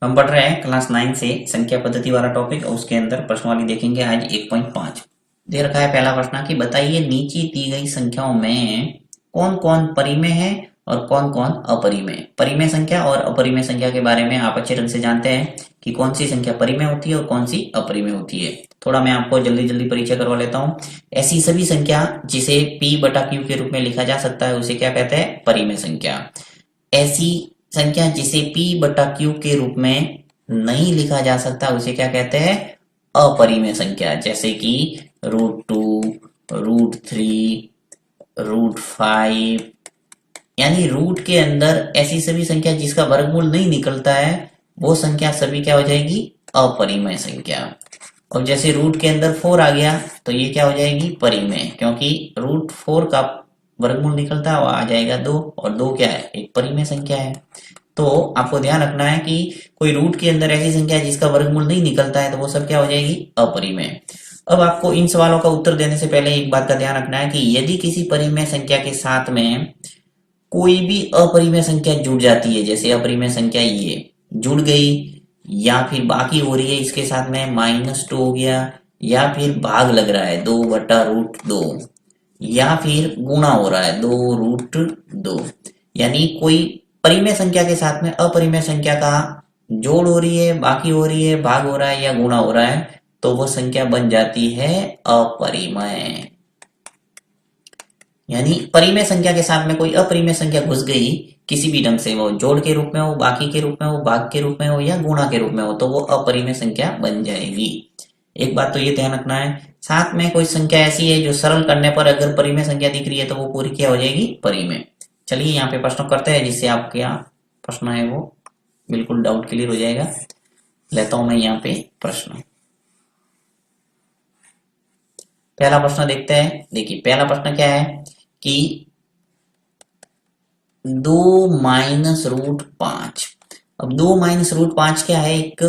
हम पढ़ रहे हैं क्लास 9 से संख्या पद्धति वाला टॉपिक और उसके अंदर प्रश्नावली देखेंगे आज 1.5। दे रखा है पहला प्रश्न कि बताइए नीचे दी गई संख्याओं में कौन कौन परिमेय है और कौन कौन अपरिमेय। परिमेय संख्या और अपरिमेय संख्या के बारे में आप अच्छे ढंग से जानते हैं कि कौन सी संख्या परिमेय होती है और कौन सी अपरिमेय होती है। थोड़ा मैं आपको जल्दी जल्दी परिचय करवा लेता हूँ। ऐसी सभी संख्या जिसे P बटा Q के रूप में लिखा जा सकता है उसे क्या कहते हैं? परिमेय संख्या। ऐसी संख्या जिसे P बटा Q के रूप में नहीं लिखा जा सकता उसे क्या कहते हैं? अपरिमेय संख्या। जैसे कि √2, √3, √5, यानी रूट के अंदर ऐसी सभी संख्या जिसका वर्गमूल नहीं निकलता है वो संख्या सभी क्या हो जाएगी? अपरिमेय संख्या। और जैसे रूट के अंदर 4 आ गया तो ये क्या हो जाएगी? परिमेय, क्योंकि √4 का वर्गमूल निकलता है वो आ जाएगा 2 और 2 क्या है? एक परिमेय संख्या है। तो आपको ध्यान रखना है कि कोई रूट के अंदर ऐसी संख्या है जिसका वर्गमूल नहीं निकलता है तो वो सब क्या हो जाएगी? अपरिमेय। अब आपको इन सवालों का उत्तर देने से पहले एक बात का ध्यान रखना है कि यदि किसी परिमेय संख्या के साथ में कोई भी अपरिमेय संख्या जुड़ जाती है, जैसे अपरिमेय संख्या ये जुड़ गई या फिर बाकी हो रही है इसके साथ में -2 हो गया या फिर भाग लग रहा है 2/√2 या फिर गुणा हो रहा है 2√2, यानी कोई परिमेय संख्या के साथ में अपरिमेय संख्या का जोड़ हो रही है, बाकी हो रही है, भाग हो रहा है या गुणा हो रहा है तो वो संख्या बन जाती है अपरिमेय। यानी परिमेय संख्या के साथ में कोई अपरिमेय संख्या घुस गई किसी भी ढंग से, वो जोड़ के रूप में हो, बाकी के रूप में हो, भाग के रूप में हो या गुणा के रूप में हो, तो वो अपरिमेय संख्या बन जाएगी। एक बात तो ये ध्यान रखना है। साथ में कोई संख्या ऐसी है जो सरल करने पर अगर परिमेय संख्या दिख रही है तो वो पूरी क्या हो जाएगी? परिमेय। चलिए यहाँ पे प्रश्न करते हैं जिससे आपके यहाँ प्रश्न है वो बिल्कुल डाउट क्लियर हो जाएगा। लेता हूं मैं यहाँ पे प्रश्न। पहला प्रश्न देखते हैं। देखिए पहला प्रश्न क्या है कि 2 -√5। अब 2 -√5 क्या है? एक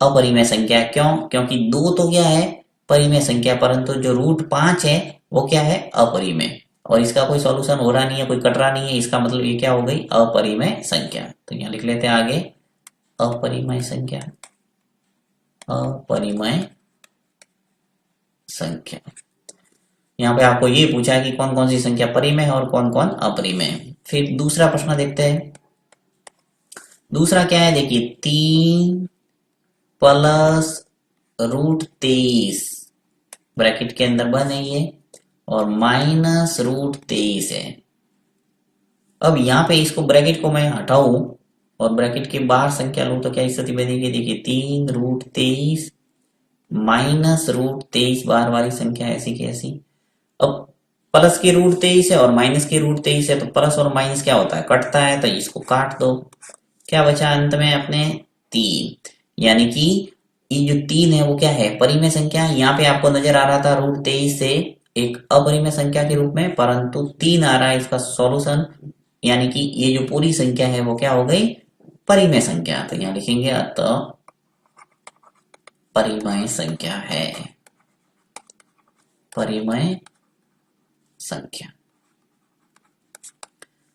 अपरिमेय संख्या है। क्यों? क्योंकि 2 तो क्या है? परिमेय संख्या, परंतु जो √5 है वो क्या है? अपरिमेय। और इसका कोई सॉल्यूशन हो रहा नहीं है, कोई कट रहा नहीं है, इसका मतलब ये क्या हो गई? अपरिमेय संख्या। तो यहाँ लिख लेते हैं आगे अपरिमेय संख्या। अपरिमेय संख्या। यहाँ पे आपको ये पूछा है कि कौन कौन सी संख्या परिमेय है और कौन कौन अपरिमेय है। फिर दूसरा प्रश्न देखते हैं। दूसरा क्या है? देखिए 3 + √23 ब्रैकेट के अंदर बन है ये और -√23 है। अब यहाँ पे इसको ब्रैकेट को मैं हटाऊं और ब्रैकेट के बाहर संख्या लूं तो क्या स्थिति बनेगी? देखिए 3√23 -√23 बार वाली संख्या ऐसी की ऐसी। अब प्लस के √23 है और माइनस के √23 है तो प्लस और माइनस क्या होता है? कटता है, तो इसको काट दो। क्या बचा अंत में अपने? 3। यानी कि ये जो 3 है वो क्या है? परिमेय संख्या। यहाँ पे आपको नजर आ रहा था √23 से एक अपरिमेय संख्या के रूप में, परंतु 3 आ रहा है इसका सॉल्यूशन, यानी कि ये जो पूरी संख्या है वो क्या हो गई? परिमेय संख्या। तो यहाँ लिखेंगे अतः परिमेय संख्या है। परिमेय संख्या।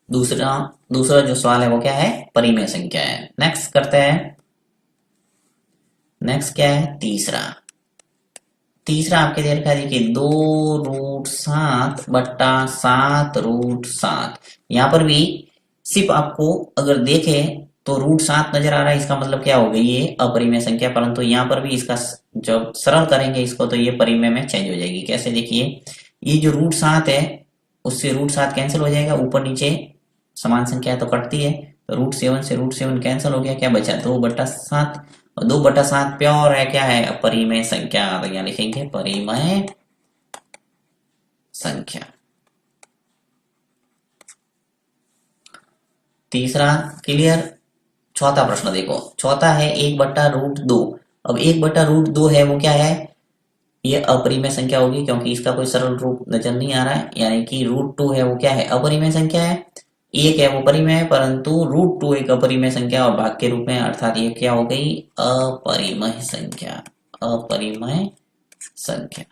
दूसरा दूसरा जो सवाल है वो क्या है? परिमेय संख्या है। नेक्स्ट करते हैं। नेक्स्ट क्या है? तीसरा। तीसरा आपके दे रखा है, देखिए 2√7/7√7। यहाँ पर भी सिर्फ आपको अगर देखे तो √7 नजर आ रहा है, इसका मतलब क्या हो गई? ये अपरिमेय संख्या। परंतु यहाँ पर भी इसका जब सरल करेंगे इसको तो ये परिमेय में चेंज हो जाएगी। कैसे? देखिए ये जो √7 है उससे √7 कैंसिल हो जाएगा, ऊपर नीचे समान संख्या है तो कटती है, तो √7 से √7 कैंसिल हो गया, क्या बचा? 2/7। और 2/7 प्योर है, क्या है? अपरिमेय संख्या। तो यहाँ लिखेंगे परिमेय संख्या। तीसरा क्लियर। चौथा प्रश्न देखो। चौथा है 1/√2। अब 1/√2 है वो क्या है? ये अपरिमेय संख्या होगी क्योंकि इसका कोई सरल रूप नजर नहीं आ रहा है, यानी कि √2 है वो क्या है? अपरिमेय संख्या है। एक है वो परिमेय है, परंतु √2 एक अपरिमेय संख्या और भाग के रूप में, अर्थात ये क्या हो गई? अपरिमेय संख्या। अपरिमेय संख्या।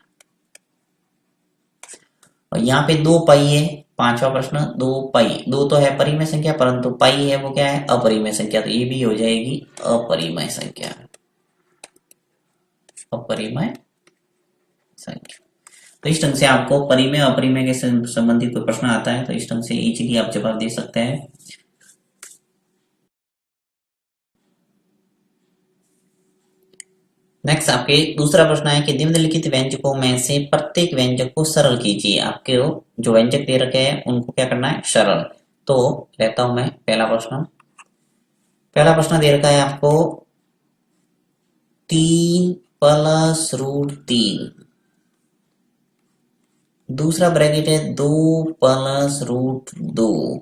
और यहाँ पे 2 पाई है पांचवा प्रश्न, 2 पाई, 2 तो है परिमेय संख्या परंतु पाई है वो क्या है, अपरिमेय संख्या, तो ये भी हो जाएगी अपरिमेय संख्या, अपरिमेय संख्या। तो इस ढंग से आपको परिमेय अपरिमेय के संबंधित कोई प्रश्न आता है तो इस ढंग से इजीली आप जवाब दे सकते हैं। नेक्स्ट आपके दूसरा प्रश्न है कि निम्नलिखित व्यंजकों में से प्रत्येक व्यंजक को सरल कीजिए। आपके जो व्यंजक दे रखे हैं उनको क्या करना है, सरल। तो लेता हूं मैं पहला प्रश्न। पहला प्रश्न दे रखा है आपको 3 प्लस रूट 3, दूसरा ब्रैकेट है 2 प्लस रूट 2।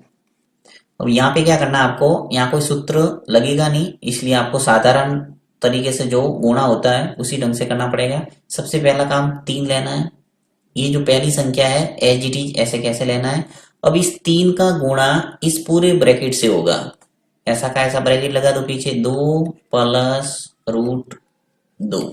अब यहाँ पे क्या करना है आपको, यहाँ कोई सूत्र लगेगा नहीं, इसलिए आपको साधारण तरीके से जो गुणा होता है उसी ढंग से करना पड़ेगा। सबसे पहला काम 3 लेना है, ये जो पहली संख्या है एज इट इज ऐसे कैसे लेना है। अब इस 3 का गुणा इस पूरे ब्रैकेट से होगा, ऐसा का ऐसा ब्रैकेट लगा दो पीछे, 2 प्लस रूट 2।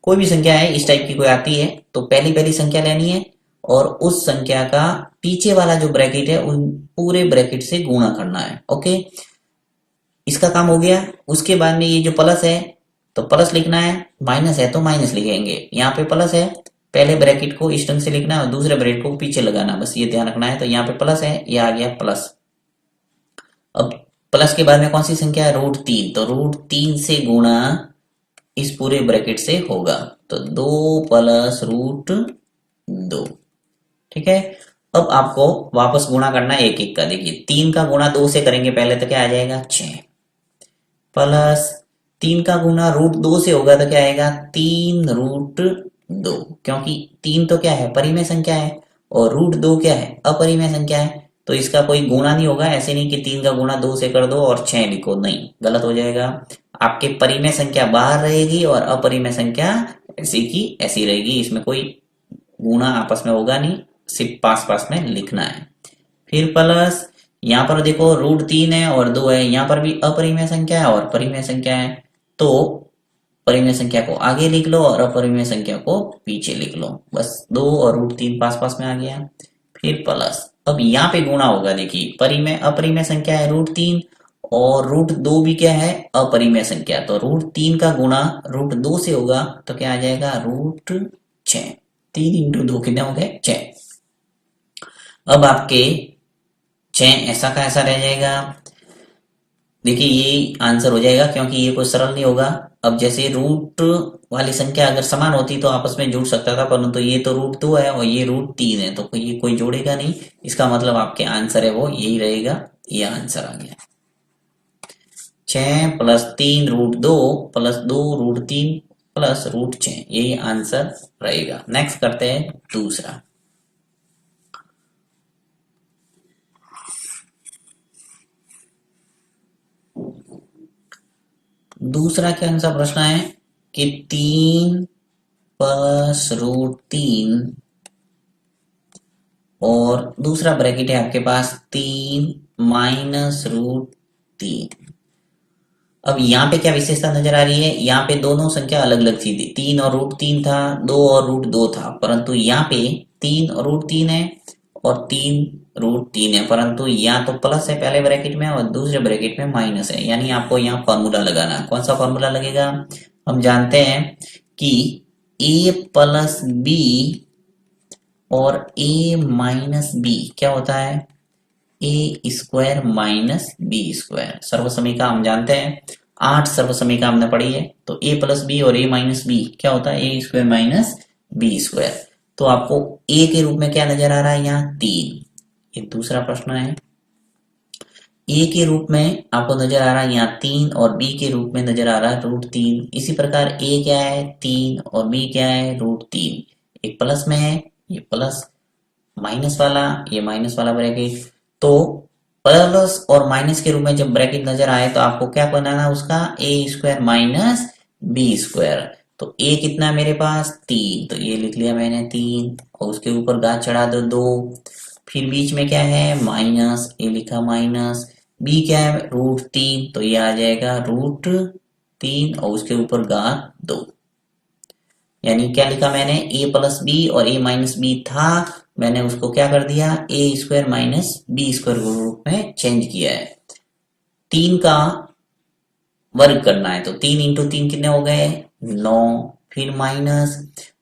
कोई भी संख्या है इस टाइप की कोई आती है तो पहली पहली संख्या लेनी है और उस संख्या का पीछे वाला जो ब्रैकेट है उन पूरे ब्रैकेट से गुणा करना है। ओके, इसका काम हो गया। उसके बाद में ये जो प्लस है तो प्लस लिखना है, माइनस है तो माइनस लिखेंगे। यहाँ पे प्लस है, पहले ब्रैकेट को इस ढंग से लिखना है और दूसरे ब्रैकेट को पीछे लगाना, बस ये ध्यान रखना है। तो यहाँ पे प्लस है, ये आ गया प्लस। अब प्लस के बाद में कौन सी संख्या है, रूट 3, तो रूट 3 से गुणा इस पूरे ब्रैकेट से होगा, तो 2 प्लस रूट 2। ठीक है, अब आपको वापस गुणा करना है एक एक का। देखिए 3 का गुणा 2 से करेंगे पहले तो क्या आ जाएगा 6, प्लस 3 का गुणा रूट 2 से होगा तो क्या आएगा 3 रूट 2, क्योंकि 3 तो क्या है परिमेय संख्या है और रूट 2 क्या है अपरिमेय संख्या है, तो इसका कोई गुणा नहीं होगा। ऐसे नहीं कि 3 का गुणा 2 से कर दो और 6 लिखो, नहीं, गलत हो जाएगा। आपके परिमेय संख्या बाहर रहेगी और अपरिमेय संख्या ऐसी की ऐसी रहेगी, इसमें कोई गुणा आपस में होगा नहीं, सिर्फ पास पास में लिखना है। फिर प्लस यहाँ पर देखो रूट 3 है और 2 है, यहाँ पर भी अपरिमेय संख्या है और परिमेय संख्या है, तो परिमेय संख्या को आगे लिख लो और अपरिमेय संख्या को पीछे लिख लो, बस 2 और रूट 3 पास पास में आ गया। फिर प्लस, अब यहाँ पे गुणा होगा, देखिए परिमेय अपरिमेय संख्या है रूट 3 और रूट 2 भी क्या है अपरिमेय संख्या, तो रूट 3 का गुणा रूट 2 से होगा तो क्या आ जाएगा रूट 6। 3 इंटू 2 कितने हो गए 6। अब आपके 6 ऐसा का ऐसा रह जाएगा। देखिए ये आंसर हो जाएगा क्योंकि ये कोई सरल नहीं होगा। अब जैसे रूट वाली संख्या अगर समान होती तो आपस में जुड़ सकता था, परंतु ये तो रूट 2 है और ये रूट 3 है, तो ये कोई जोड़ेगा नहीं। इसका मतलब आपके आंसर है वो यही रहेगा, ये आंसर आ गया 6 plus 3 root 2 plus 2 root 3 plus root 6, यही आंसर रहेगा। नेक्स्ट करते हैं दूसरा। दूसरा क्या सा प्रश्न है कि 3 प्लस रूट 3 और दूसरा ब्रैकेट है आपके पास 3 माइनस रूट 3। अब यहाँ पे क्या विशेषता नजर आ रही है, यहाँ पे दोनों संख्या अलग अलग थी, 3 और रूट 3 था, 2 और रूट 2 था, परंतु यहाँ पे 3 और रूट 3 है और 3 रूट 3 है, परंतु यहाँ तो प्लस है पहले ब्रैकेट में और दूसरे ब्रैकेट में माइनस है, यानी आपको यहाँ फॉर्मूला लगाना है। कौन सा फॉर्मूला लगेगा, हम जानते हैं कि a प्लस बी और a माइनस बी क्या होता है, A square minus B square. सर्वसमीका हम जानते हैं, 8 सर्वसमीका हमने पढ़ी है, तो ए प्लस बी और ए माइनस बी क्या होता है A square minus B square. तो आपको ए के रूप में क्या नजर आ रहा है यहाँ 3, ये दूसरा प्रश्न है। ए के रूप में आपको नजर आ रहा है यहाँ 3 और बी के रूप में नजर आ रहा है रूट 3। इसी प्रकार ए क्या है 3 और बी क्या है रूट 3, एक प्लस में है ये प्लस, माइनस वाला ये माइनस वाला ब्रैकेट। तो प्लस और माइनस के रूप में जब ब्रैकेट नजर आए तो आपको क्या बनाना है उसका ए स्क्वायर माइनस बी स्क्वायर। तो ए कितना है मेरे पास 3, तो ये लिख लिया मैंने 3 और उसके ऊपर घात चढ़ा दो 2, फिर बीच में क्या है माइनस, ए लिखा माइनस, बी क्या है रूट 3, तो ये आ जाएगा रूट 3 और उसके ऊपर घात 2। यानी क्या लिखा मैंने ए प्लस बी और ए माइनस बी था, मैंने उसको क्या कर दिया, ए स्क्वायर माइनस बी स्क्वायर के रूप में चेंज किया है। 3 का वर्ग करना है तो 3 इंटू 3 कितने हो गए, 9। फिर माइनस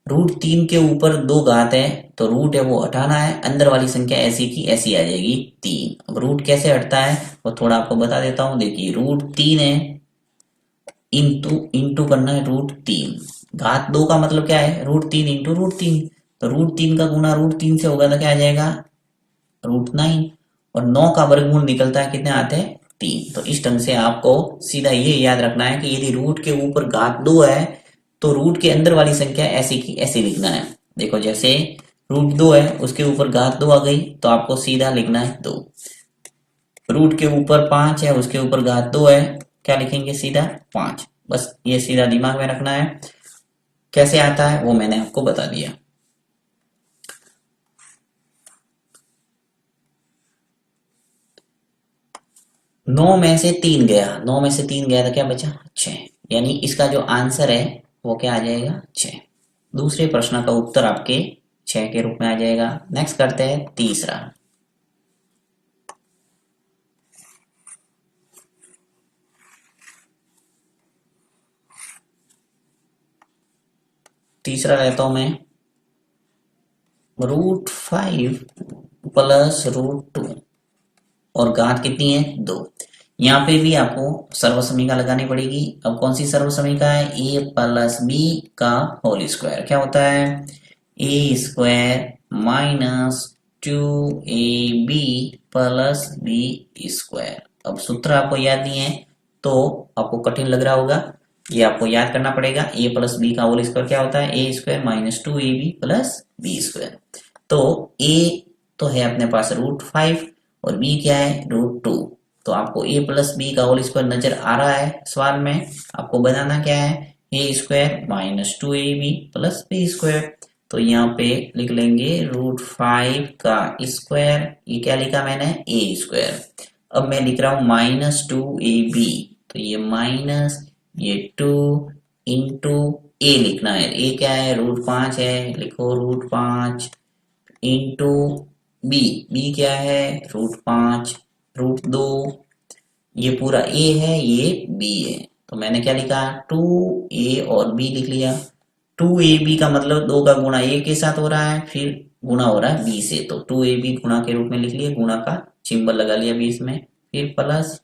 √3 के ऊपर 2 घात है तो रूट है वो हटाना है, अंदर वाली संख्या ऐसी की ऐसी आ जाएगी 3। अब रूट कैसे हटता है वो थोड़ा आपको बता देता हूं। देखिए √3 है, इंटू इंटू करना है √3, घात 2 का मतलब क्या है, √3 इंटू √3, तो √3 का गुना √3 से होगा तो क्या आ जाएगा, √9। और 9 का वर्गमूल निकलता है कितने आते हैं, 3। तो इस ढंग से आपको सीधा ये याद रखना है कि यदि रूट के ऊपर घात 2 है तो रूट के अंदर वाली संख्या ऐसी की ऐसी लिखना है। देखो जैसे √2 है उसके ऊपर घात 2 आ गई तो आपको सीधा लिखना है 2। रूट के ऊपर 5 है उसके ऊपर घात 2 है, क्या लिखेंगे, सीधा 5। बस ये सीधा दिमाग में रखना है। कैसे आता है वो मैंने आपको बता दिया। नौ में से 3 गया, 9 में से 3 गया तो क्या बचा, 6। यानी इसका जो आंसर है वो क्या आ जाएगा, 6। दूसरे प्रश्न का उत्तर आपके 6 के रूप में आ जाएगा। नेक्स्ट करते हैं तीसरा। तीसरा लेता हूं मैं, √5 प्लस √2 और घात कितनी है, 2। यहाँ पे भी आपको सर्वसमीका लगानी पड़ेगी। अब कौन सी सर्वसमीका है, ए प्लस बी का होल स्क्वायर। क्या होता है, A square minus 2ab plus B square. अब सूत्र आपको याद नहीं है तो आपको कठिन लग रहा होगा, ये आपको याद करना पड़ेगा। ए प्लस बी का होल स्क्वायर क्या होता है, A square minus 2ab plus B square. तो ए तो है अपने पास √5 और बी क्या है, √2। तो आपको ए प्लस बी का होल स्क्वायर नजर आ रहा है सवाल में, आपको बनाना क्या है, A square minus 2ab plus B square. तो यहाँ पे लिख लेंगे √5 का स्क्वायर, ये क्या लिखा मैंने, ए स्क्वायर। अब मैं लिख रहा हूं -2ab, तो ये माइनस ये 2 इंटू ए लिखना है, ए क्या है, √5 है, लिखो √5 इंटू बी, बी क्या है, √5 √2, ये पूरा ए है ये बी है, तो मैंने क्या लिखा, 2a और b लिख लिया। 2ab का मतलब 2 का गुणा a के साथ हो रहा है, फिर गुणा हो रहा है b से, तो 2ab गुणा के रूप में लिख लिए, गुणा का सिंबल लगा लिया बीच में, फिर प्लस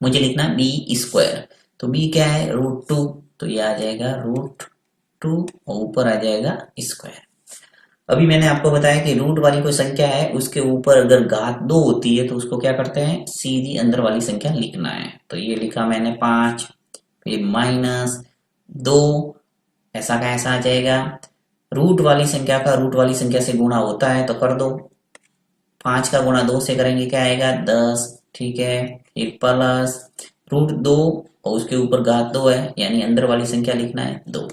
मुझे लिखना है बी स्क्वायर। तो b क्या है, √2, तो ये आ जाएगा √2 और ऊपर आ जाएगा स्क्वायर। अभी मैंने आपको बताया कि रूट वाली कोई संख्या है उसके ऊपर अगर घात 2 होती है तो उसको क्या करते हैं, सीधी अंदर वाली संख्या लिखना है। तो ये लिखा मैंने 5, फिर -2, ऐसा का ऐसा आ जाएगा। रूट वाली संख्या का रूट वाली संख्या से गुणा होता है तो कर दो, 5 का गुणा 2 से करेंगे क्या आएगा, 10, ठीक है। फिर प्लस √2 और उसके ऊपर घात 2 है यानी अंदर वाली संख्या लिखना है 2।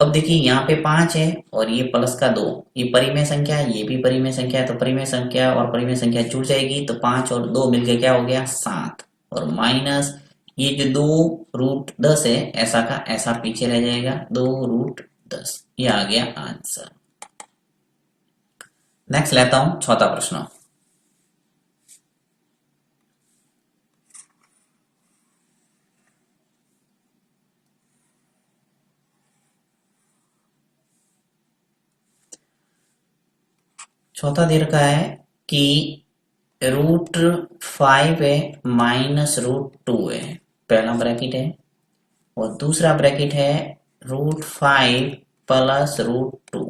अब देखिए यहाँ पे 5 है और ये प्लस का 2, ये परिमेय संख्या है, ये भी परिमेय संख्या है, तो परिमेय संख्या और परिमेय संख्या जुड़ जाएगी, तो 5 और 2 मिलके क्या हो गया, 7। और माइनस ये जो 2√10 है ऐसा का ऐसा पीछे रह जाएगा, 2√10, ये आ गया आंसर। नेक्स्ट लेता हूं चौथा प्रश्न। चौथा दे रखा है कि √5 है माइनस √2 है, पहला ब्रैकेट है, और दूसरा ब्रैकेट है √5 प्लस √2।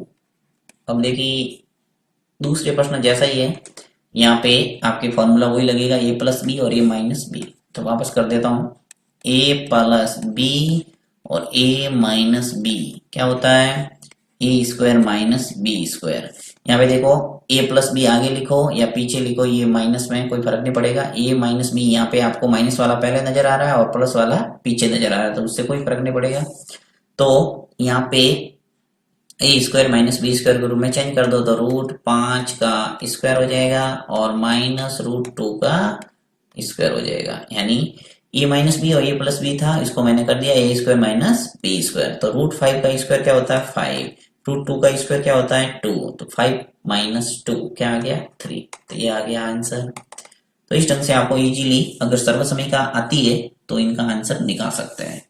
अब देखिए दूसरे प्रश्न जैसा ही है, यहाँ पे आपके फॉर्मूला वही लगेगा, ए प्लस बी और ए माइनस बी। तो वापस कर देता हूं, ए प्लस बी और ए माइनस बी क्या होता है, A square minus B square. यहाँ पे देखो ए प्लस बी आगे लिखो या पीछे लिखो, ये माइनस में कोई फर्क नहीं पड़ेगा। ए माइनस बी, यहाँ पे आपको माइनस वाला पहले नजर आ रहा है और प्लस वाला पीछे नजर आ रहा है, तो उससे कोई फर्क नहीं पड़ेगा। तो यहाँ पे ए स्क्वायर माइनस बी स्क्वायर के रूप में चेंज कर दो, तो √5 का स्क्वायर हो जाएगा और माइनस √2 का स्क्वायर हो जाएगा। यानी ए माइनस बी और ए प्लस बी था, इसको मैंने कर दिया ए स्क्वायर माइनस बी स्क्वायर। तो √5 का स्क्वायर क्या होता है, 5, रूट 2 का स्क्वायर क्या होता है 2, तो 5 माइनस 2 क्या आ गया 3, तो ये आ गया आंसर। तो इस ढंग से आपको इजीली अगर सर्वसमयिका आती है तो इनका आंसर निकाल सकते हैं।